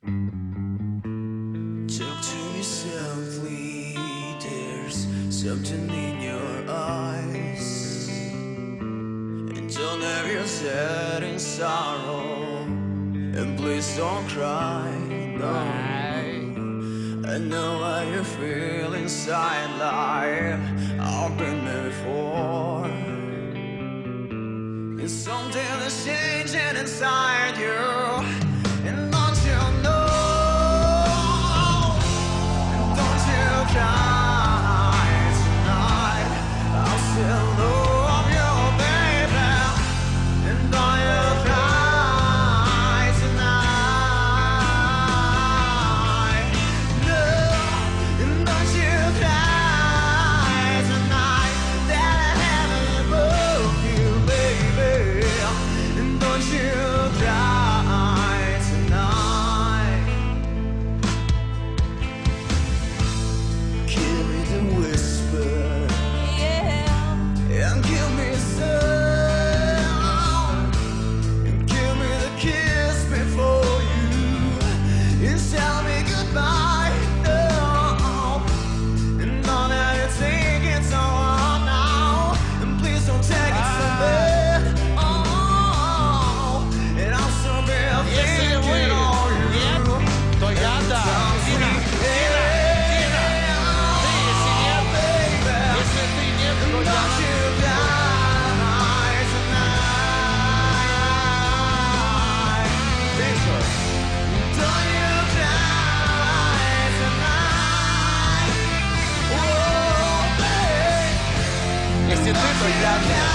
Talk to me softly, there's something in your eyes. And don't have your head in sorrow, and please don't cry, no. I know how you feel inside, like I've been there before. It's something that's changing inside you, and don't you know? Don't you cry tonight, I'll still love you, baby. And don't you cry tonight, no. And don't you cry tonight, that I haven't broke you, baby. And don't you cry tonight. Give me the whisper, and give me some, and give me the kiss before you, and tell me goodbye, no. And know that you take it so hard now, and please don't take it so bad. Oh, and I'll still be thinking on you. Нет? То я да. Дина, Дина, Дина. Ты, если нет, если ты нет, то я. Don't you cry tonight. Don't you cry tonight. Oh, babe. Если ты, то я.